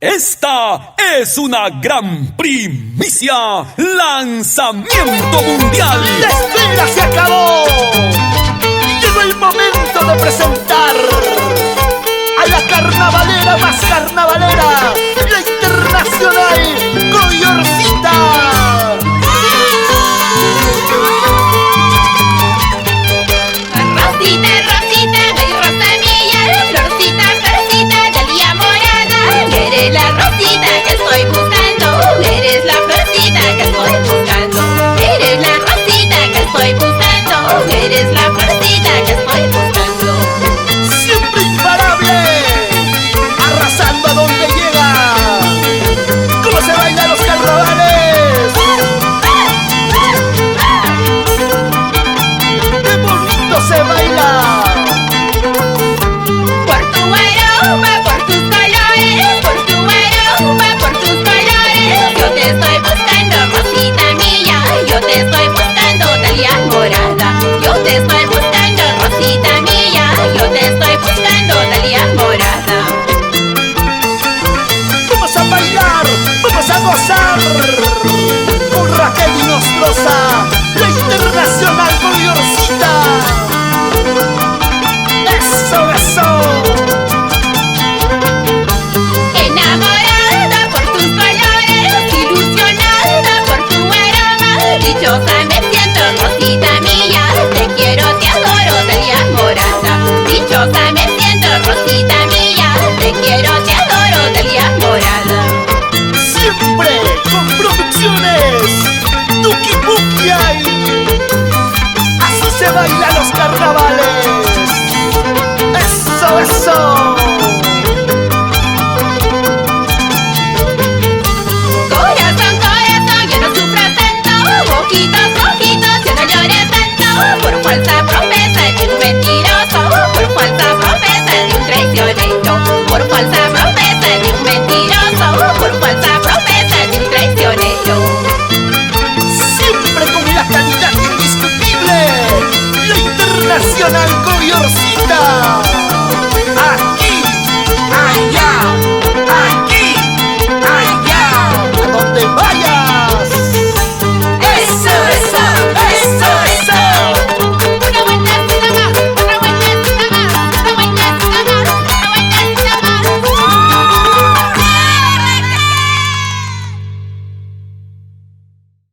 Esta es una gran primicia. Lanzamiento mundial. ¡La espera se acabó! Llegó el momento de presentar a la carnavalera más carnavalera, la internacional Coyorcita. Rosita, Rosita, ay rosa mía, florcita, florcita de día morada. Eres la rosita que estoy buscando, eres la florcita que estoy buscando. Eres la rosita que estoy buscando, eres la florcita que estoy buscando. Siempre imparable, arrasando a donde llega. ¿Cómo se bailan los carnavales? ¡Qué bonito se baila! Por tu aroma, por tus colores, por tu aroma, por tus colores. Yo te estoy buscando, rosita mía, yo te estoy buscando, dalia morada. Yo te estoy buscando, rosita mía, yo te estoy buscando, dalia morada. Vamos a bailar, vamos a gozar con Raquel y Nostrosa, la internacional Coyorcita. ¡Eso, eso! Enamorada por tus colores, ilusionada por tu aroma. Dichosa me siento, rosita mía, te quiero, te adoro, dalia morada. Dichosa me siento, rosita mía, te quiero, te adoro, dalia morada. Siempre con producciones Tuki Puki ahí. Así se bailan los carnavales. ¡Eso, eso! Corazón, corazón, ya no sufras tanto. Ojitos, ojitos, ya no llores tanto. Por falsa promesa de un mentiroso, por falsa promesa de un traicionero. Por falsa promesa de un mentiroso, por falsa promesa de un traicionero. Siempre con la calidad indiscutible, la internacional Coyorcita.